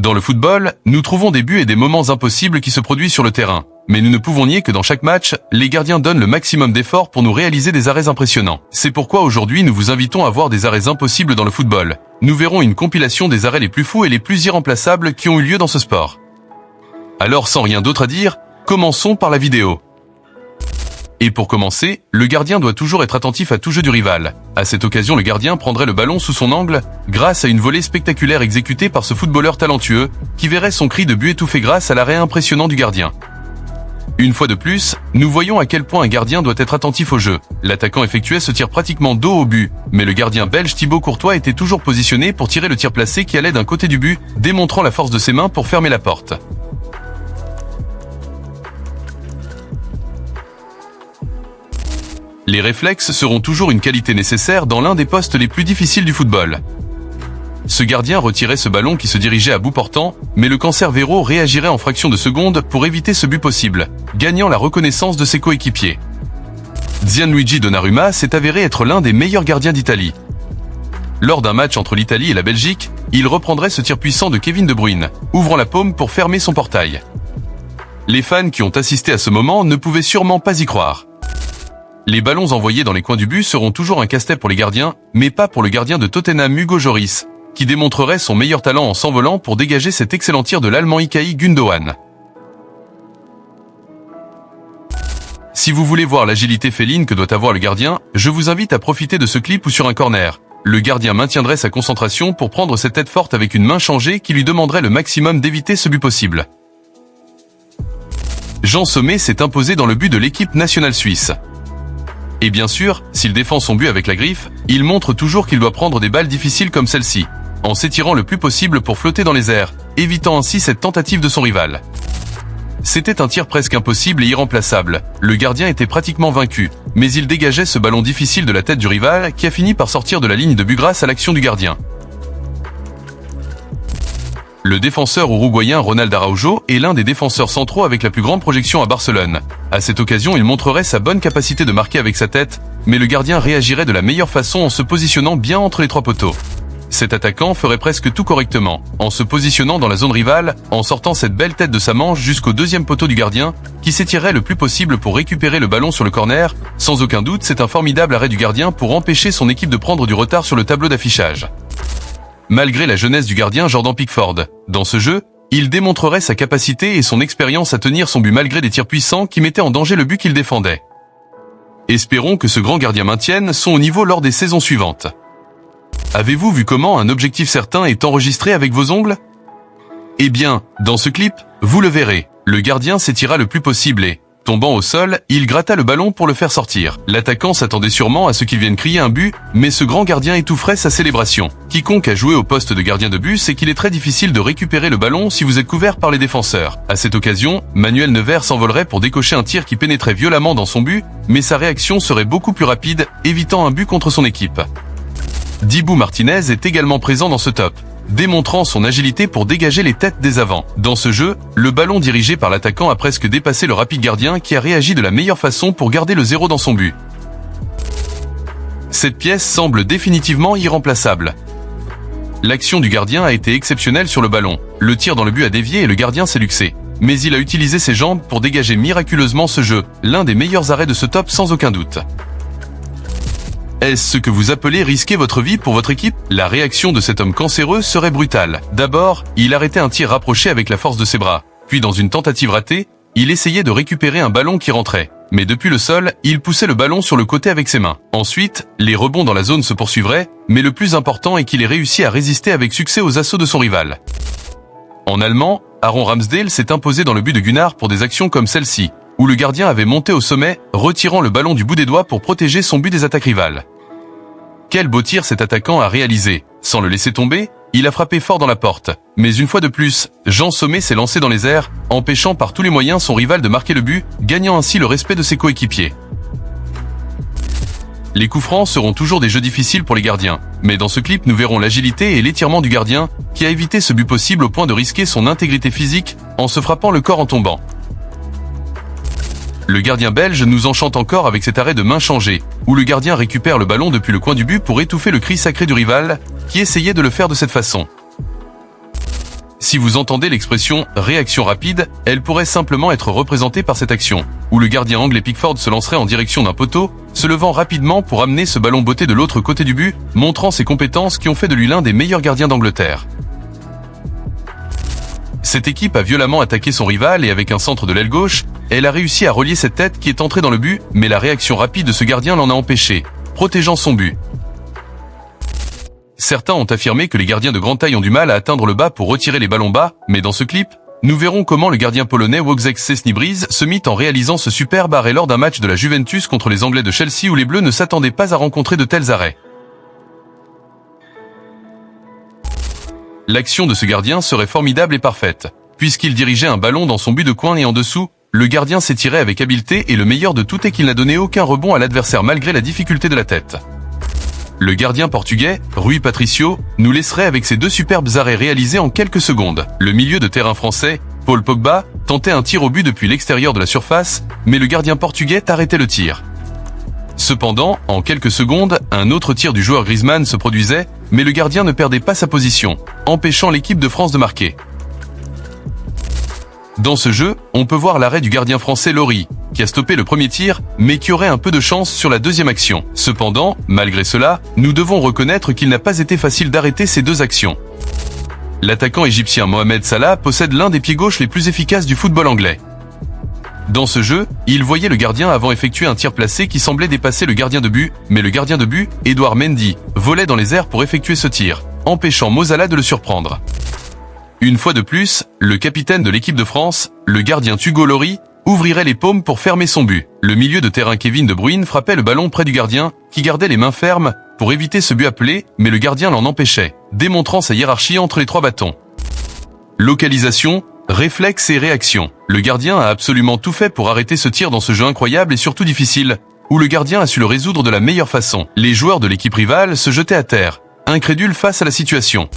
Dans le football, nous trouvons des buts et des moments impossibles qui se produisent sur le terrain. Mais nous ne pouvons nier que dans chaque match, les gardiens donnent le maximum d'efforts pour nous réaliser des arrêts impressionnants. C'est pourquoi aujourd'hui nous vous invitons à voir des arrêts impossibles dans le football. Nous verrons une compilation des arrêts les plus fous et les plus irremplaçables qui ont eu lieu dans ce sport. Alors sans rien d'autre à dire, commençons par la vidéo. Et pour commencer, le gardien doit toujours être attentif à tout jeu du rival. À cette occasion, le gardien prendrait le ballon sous son angle, grâce à une volée spectaculaire exécutée par ce footballeur talentueux, qui verrait son cri de but étouffé grâce à l'arrêt impressionnant du gardien. Une fois de plus, nous voyons à quel point un gardien doit être attentif au jeu. L'attaquant effectuait ce tir pratiquement dos au but, mais le gardien belge Thibaut Courtois était toujours positionné pour tirer le tir placé qui allait d'un côté du but, démontrant la force de ses mains pour fermer la porte. Les réflexes seront toujours une qualité nécessaire dans l'un des postes les plus difficiles du football. Ce gardien retirait ce ballon qui se dirigeait à bout portant, mais le Cancerbero réagirait en fraction de seconde pour éviter ce but possible, gagnant la reconnaissance de ses coéquipiers. Gianluigi Donnarumma s'est avéré être l'un des meilleurs gardiens d'Italie. Lors d'un match entre l'Italie et la Belgique, il reprendrait ce tir puissant de Kevin De Bruyne, ouvrant la paume pour fermer son portail. Les fans qui ont assisté à ce moment ne pouvaient sûrement pas y croire. Les ballons envoyés dans les coins du but seront toujours un casse-tête pour les gardiens, mais pas pour le gardien de Tottenham Hugo Lloris, qui démontrerait son meilleur talent en s'envolant pour dégager cet excellent tir de l'Allemand Ilkay Gündoğan. Si vous voulez voir l'agilité féline que doit avoir le gardien, je vous invite à profiter de ce clip ou sur un corner. Le gardien maintiendrait sa concentration pour prendre cette tête forte avec une main changée qui lui demanderait le maximum d'éviter ce but possible. Jean Sommet s'est imposé dans le but de l'équipe nationale suisse. Et bien sûr, s'il défend son but avec la griffe, il montre toujours qu'il doit prendre des balles difficiles comme celle-ci, en s'étirant le plus possible pour flotter dans les airs, évitant ainsi cette tentative de son rival. C'était un tir presque impossible et irremplaçable, le gardien était pratiquement vaincu, mais il dégageait ce ballon difficile de la tête du rival qui a fini par sortir de la ligne de but grâce à l'action du gardien. Le défenseur uruguayen Ronald Araujo est l'un des défenseurs centraux avec la plus grande projection à Barcelone. À cette occasion, il montrerait sa bonne capacité de marquer avec sa tête, mais le gardien réagirait de la meilleure façon en se positionnant bien entre les trois poteaux. Cet attaquant ferait presque tout correctement, en se positionnant dans la zone rivale, en sortant cette belle tête de sa manche jusqu'au deuxième poteau du gardien, qui s'étirerait le plus possible pour récupérer le ballon sur le corner. Sans aucun doute, c'est un formidable arrêt du gardien pour empêcher son équipe de prendre du retard sur le tableau d'affichage. Malgré la jeunesse du gardien Jordan Pickford, dans ce jeu, il démontrerait sa capacité et son expérience à tenir son but malgré des tirs puissants qui mettaient en danger le but qu'il défendait. Espérons que ce grand gardien maintienne son niveau lors des saisons suivantes. Avez-vous vu comment un objectif certain est enregistré avec vos ongles? Eh bien, dans ce clip, vous le verrez, le gardien s'étira le plus possible et, tombant au sol, il gratta le ballon pour le faire sortir. L'attaquant s'attendait sûrement à ce qu'il vienne crier un but, mais ce grand gardien étoufferait sa célébration. Quiconque a joué au poste de gardien de but sait qu'il est très difficile de récupérer le ballon si vous êtes couvert par les défenseurs. À cette occasion, Manuel Neuer s'envolerait pour décocher un tir qui pénétrait violemment dans son but, mais sa réaction serait beaucoup plus rapide, évitant un but contre son équipe. Dibu Martinez est également présent dans ce top, démontrant son agilité pour dégager les têtes des avants. Dans ce jeu, le ballon dirigé par l'attaquant a presque dépassé le rapide gardien qui a réagi de la meilleure façon pour garder le 0 dans son but. Cette pièce semble définitivement irremplaçable. L'action du gardien a été exceptionnelle sur le ballon. Le tir dans le but a dévié et le gardien s'est luxé. Mais il a utilisé ses jambes pour dégager miraculeusement ce jeu, l'un des meilleurs arrêts de ce top sans aucun doute. Est-ce ce que vous appelez risquer votre vie pour votre équipe? La réaction de cet homme cancéreux serait brutale. D'abord, il arrêtait un tir rapproché avec la force de ses bras. Puis dans une tentative ratée, il essayait de récupérer un ballon qui rentrait. Mais depuis le sol, il poussait le ballon sur le côté avec ses mains. Ensuite, les rebonds dans la zone se poursuivraient, mais le plus important est qu'il ait réussi à résister avec succès aux assauts de son rival. En allemand, Aaron Ramsdale s'est imposé dans le but de Gunnar pour des actions comme celle-ci, où le gardien avait monté au sommet, retirant le ballon du bout des doigts pour protéger son but des attaques rivales. Quel beau tir cet attaquant a réalisé. Sans le laisser tomber, il a frappé fort dans la porte. Mais une fois de plus, Jean Sommet s'est lancé dans les airs, empêchant par tous les moyens son rival de marquer le but, gagnant ainsi le respect de ses coéquipiers. Les coups francs seront toujours des jeux difficiles pour les gardiens, mais dans ce clip nous verrons l'agilité et l'étirement du gardien, qui a évité ce but possible au point de risquer son intégrité physique, en se frappant le corps en tombant. Le gardien belge nous enchante encore avec cet arrêt de main changée, où le gardien récupère le ballon depuis le coin du but pour étouffer le cri sacré du rival, qui essayait de le faire de cette façon. Si vous entendez l'expression « réaction rapide », elle pourrait simplement être représentée par cette action, où le gardien anglais Pickford se lancerait en direction d'un poteau, se levant rapidement pour amener ce ballon botté de l'autre côté du but, montrant ses compétences qui ont fait de lui l'un des meilleurs gardiens d'Angleterre. Cette équipe a violemment attaqué son rival et avec un centre de l'aile gauche, elle a réussi à relier cette tête qui est entrée dans le but, mais la réaction rapide de ce gardien l'en a empêché, protégeant son but. Certains ont affirmé que les gardiens de grande taille ont du mal à atteindre le bas pour retirer les ballons bas, mais dans ce clip, nous verrons comment le gardien polonais Wojciech Szczesny se mit en réalisant ce superbe arrêt lors d'un match de la Juventus contre les Anglais de Chelsea où les Bleus ne s'attendaient pas à rencontrer de tels arrêts. L'action de ce gardien serait formidable et parfaite, puisqu'il dirigeait un ballon dans son but de coin et en dessous, le gardien s'est tiré avec habileté et le meilleur de tout est qu'il n'a donné aucun rebond à l'adversaire malgré la difficulté de la tête. Le gardien portugais, Rui Patricio, nous laisserait avec ses deux superbes arrêts réalisés en quelques secondes. Le milieu de terrain français, Paul Pogba, tentait un tir au but depuis l'extérieur de la surface, mais le gardien portugais arrêtait le tir. Cependant, en quelques secondes, un autre tir du joueur Griezmann se produisait, mais le gardien ne perdait pas sa position, empêchant l'équipe de France de marquer. Dans ce jeu, on peut voir l'arrêt du gardien français Lloris, qui a stoppé le premier tir, mais qui aurait un peu de chance sur la deuxième action. Cependant, malgré cela, nous devons reconnaître qu'il n'a pas été facile d'arrêter ces deux actions. L'attaquant égyptien Mohamed Salah possède l'un des pieds gauches les plus efficaces du football anglais. Dans ce jeu, il voyait le gardien avant effectuer un tir placé qui semblait dépasser le gardien de but, mais le gardien de but, Edouard Mendy, volait dans les airs pour effectuer ce tir, empêchant Mo Salah de le surprendre. Une fois de plus, le capitaine de l'équipe de France, le gardien Hugo Lloris, ouvrirait les paumes pour fermer son but. Le milieu de terrain Kevin De Bruyne frappait le ballon près du gardien, qui gardait les mains fermes, pour éviter ce but appelé, mais le gardien l'en empêchait, démontrant sa hiérarchie entre les trois bâtons. Localisation, réflexe et réaction. Le gardien a absolument tout fait pour arrêter ce tir dans ce jeu incroyable et surtout difficile, où le gardien a su le résoudre de la meilleure façon. Les joueurs de l'équipe rivale se jetaient à terre, incrédules face à la situation.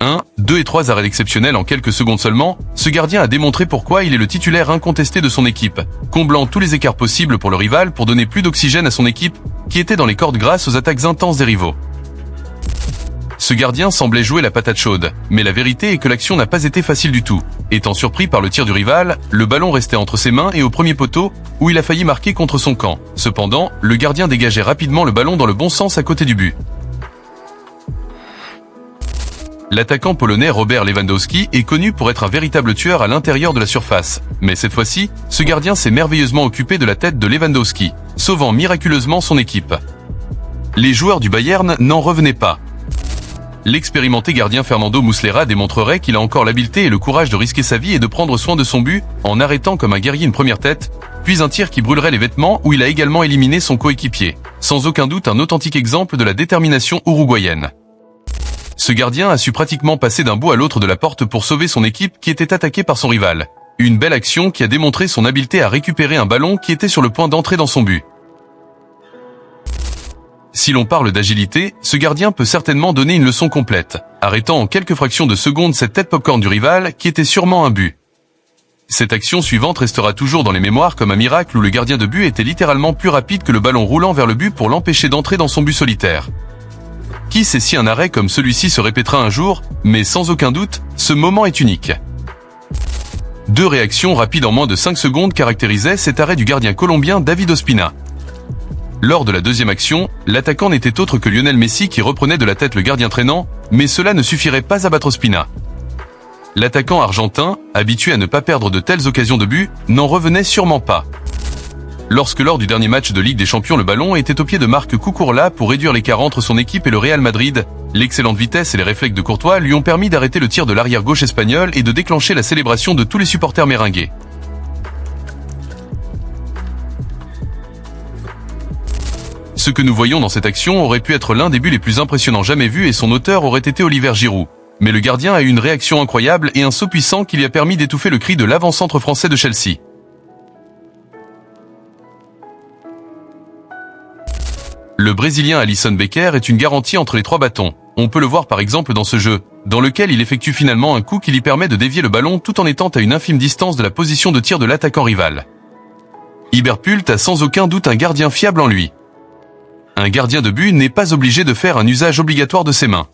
1, 2 et 3 arrêts exceptionnels en quelques secondes seulement, ce gardien a démontré pourquoi il est le titulaire incontesté de son équipe, comblant tous les écarts possibles pour le rival pour donner plus d'oxygène à son équipe, qui était dans les cordes grâce aux attaques intenses des rivaux. Ce gardien semblait jouer la patate chaude, mais la vérité est que l'action n'a pas été facile du tout. Étant surpris par le tir du rival, le ballon restait entre ses mains et au premier poteau, où il a failli marquer contre son camp. Cependant, le gardien dégageait rapidement le ballon dans le bon sens à côté du but. L'attaquant polonais Robert Lewandowski est connu pour être un véritable tueur à l'intérieur de la surface. Mais cette fois-ci, ce gardien s'est merveilleusement occupé de la tête de Lewandowski, sauvant miraculeusement son équipe. Les joueurs du Bayern n'en revenaient pas. L'expérimenté gardien Fernando Muslera démontrerait qu'il a encore l'habileté et le courage de risquer sa vie et de prendre soin de son but, en arrêtant comme un guerrier une première tête, puis un tir qui brûlerait les vêtements où il a également éliminé son coéquipier. Sans aucun doute un authentique exemple de la détermination uruguayenne. Ce gardien a su pratiquement passer d'un bout à l'autre de la porte pour sauver son équipe qui était attaquée par son rival. Une belle action qui a démontré son habileté à récupérer un ballon qui était sur le point d'entrer dans son but. Si l'on parle d'agilité, ce gardien peut certainement donner une leçon complète, arrêtant en quelques fractions de secondes cette tête popcorn du rival qui était sûrement un but. Cette action suivante restera toujours dans les mémoires comme un miracle où le gardien de but était littéralement plus rapide que le ballon roulant vers le but pour l'empêcher d'entrer dans son but solitaire. Qui sait si un arrêt comme celui-ci se répétera un jour, mais sans aucun doute, ce moment est unique. Deux réactions rapides en moins de 5 secondes caractérisaient cet arrêt du gardien colombien David Ospina. Lors de la deuxième action, l'attaquant n'était autre que Lionel Messi qui reprenait de la tête le gardien traînant, mais cela ne suffirait pas à battre Ospina. L'attaquant argentin, habitué à ne pas perdre de telles occasions de but, n'en revenait sûrement pas. Lorsque lors du dernier match de Ligue des Champions le ballon était au pied de Marc Cucurella pour réduire l'écart entre son équipe et le Real Madrid, l'excellente vitesse et les réflexes de Courtois lui ont permis d'arrêter le tir de l'arrière gauche espagnol et de déclencher la célébration de tous les supporters méringués. Ce que nous voyons dans cette action aurait pu être l'un des buts les plus impressionnants jamais vus et son auteur aurait été Olivier Giroud. Mais le gardien a eu une réaction incroyable et un saut puissant qui lui a permis d'étouffer le cri de l'avant-centre français de Chelsea. Le Brésilien Alisson Becker est une garantie entre les trois bâtons. On peut le voir par exemple dans ce jeu, dans lequel il effectue finalement un coup qui lui permet de dévier le ballon tout en étant à une infime distance de la position de tir de l'attaquant rival. Iberpult a sans aucun doute un gardien fiable en lui. Un gardien de but n'est pas obligé de faire un usage obligatoire de ses mains.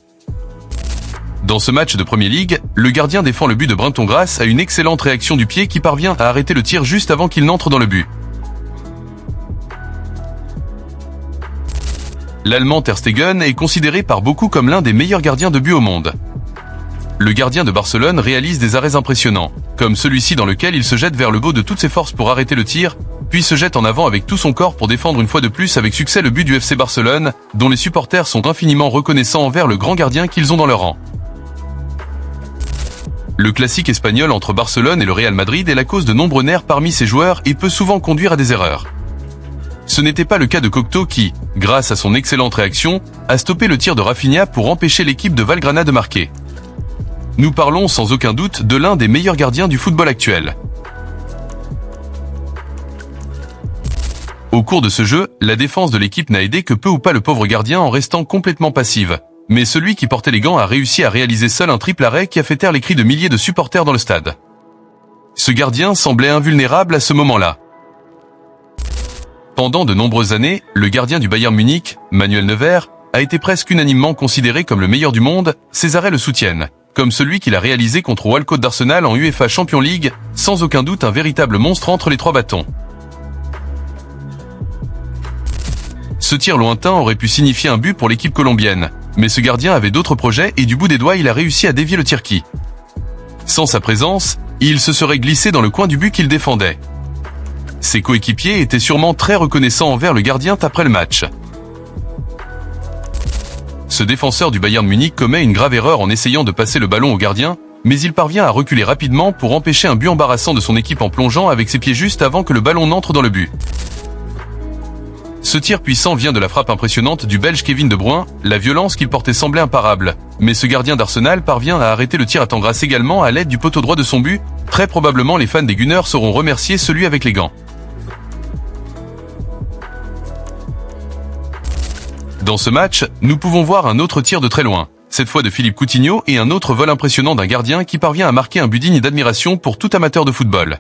Dans ce match de Premier League, le gardien défend le but de Brighton grâce à une excellente réaction du pied qui parvient à arrêter le tir juste avant qu'il n'entre dans le but. L'Allemand Ter Stegen est considéré par beaucoup comme l'un des meilleurs gardiens de but au monde. Le gardien de Barcelone réalise des arrêts impressionnants, comme celui-ci dans lequel il se jette vers le haut de toutes ses forces pour arrêter le tir, puis se jette en avant avec tout son corps pour défendre une fois de plus avec succès le but du FC Barcelone, dont les supporters sont infiniment reconnaissants envers le grand gardien qu'ils ont dans leur rang. Le classique espagnol entre Barcelone et le Real Madrid est la cause de nombreux nerfs parmi ses joueurs et peut souvent conduire à des erreurs. Ce n'était pas le cas de Cocteau qui, grâce à son excellente réaction, a stoppé le tir de Rafinha pour empêcher l'équipe de Valgrana de marquer. Nous parlons sans aucun doute de l'un des meilleurs gardiens du football actuel. Au cours de ce jeu, la défense de l'équipe n'a aidé que peu ou pas le pauvre gardien en restant complètement passive. Mais celui qui portait les gants a réussi à réaliser seul un triple arrêt qui a fait taire les cris de milliers de supporters dans le stade. Ce gardien semblait invulnérable à ce moment-là. Pendant de nombreuses années, le gardien du Bayern Munich, Manuel Neuer, a été presque unanimement considéré comme le meilleur du monde, ses arrêts le soutiennent, comme celui qu'il a réalisé contre Walcott d'Arsenal en UEFA Champions League, sans aucun doute un véritable monstre entre les trois bâtons. Ce tir lointain aurait pu signifier un but pour l'équipe colombienne, mais ce gardien avait d'autres projets et du bout des doigts il a réussi à dévier le tir-qui. Sans sa présence, il se serait glissé dans le coin du but qu'il défendait. Ses coéquipiers étaient sûrement très reconnaissants envers le gardien après le match. Ce défenseur du Bayern Munich commet une grave erreur en essayant de passer le ballon au gardien, mais il parvient à reculer rapidement pour empêcher un but embarrassant de son équipe en plongeant avec ses pieds juste avant que le ballon n'entre dans le but. Ce tir puissant vient de la frappe impressionnante du Belge Kevin De Bruyne, la violence qu'il portait semblait imparable, mais ce gardien d'Arsenal parvient à arrêter le tir à temps grâce également à l'aide du poteau droit de son but. Très probablement les fans des Gunners sauront remercier celui avec les gants. Dans ce match, nous pouvons voir un autre tir de très loin, cette fois de Philippe Coutinho et un autre vol impressionnant d'un gardien qui parvient à marquer un but digne d'admiration pour tout amateur de football.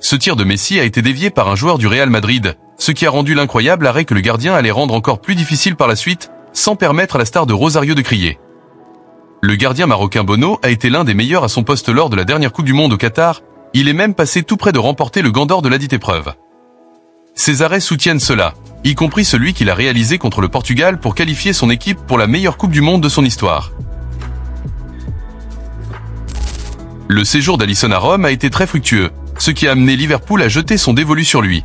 Ce tir de Messi a été dévié par un joueur du Real Madrid, ce qui a rendu l'incroyable arrêt que le gardien allait rendre encore plus difficile par la suite, sans permettre à la star de Rosario de crier. Le gardien marocain Bono a été l'un des meilleurs à son poste lors de la dernière Coupe du Monde au Qatar, il est même passé tout près de remporter le Gant d'Or de ladite épreuve. Ses arrêts soutiennent cela, y compris celui qu'il a réalisé contre le Portugal pour qualifier son équipe pour la meilleure Coupe du Monde de son histoire. Le séjour d'Alisson à Rome a été très fructueux, ce qui a amené Liverpool à jeter son dévolu sur lui.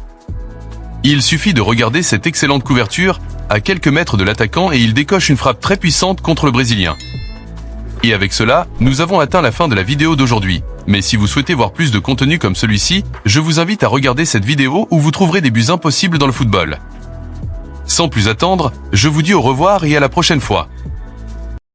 Il suffit de regarder cette excellente couverture, à quelques mètres de l'attaquant et il décoche une frappe très puissante contre le Brésilien. Et avec cela, nous avons atteint la fin de la vidéo d'aujourd'hui. Mais si vous souhaitez voir plus de contenu comme celui-ci, je vous invite à regarder cette vidéo où vous trouverez des buts impossibles dans le football. Sans plus attendre, je vous dis au revoir et à la prochaine fois.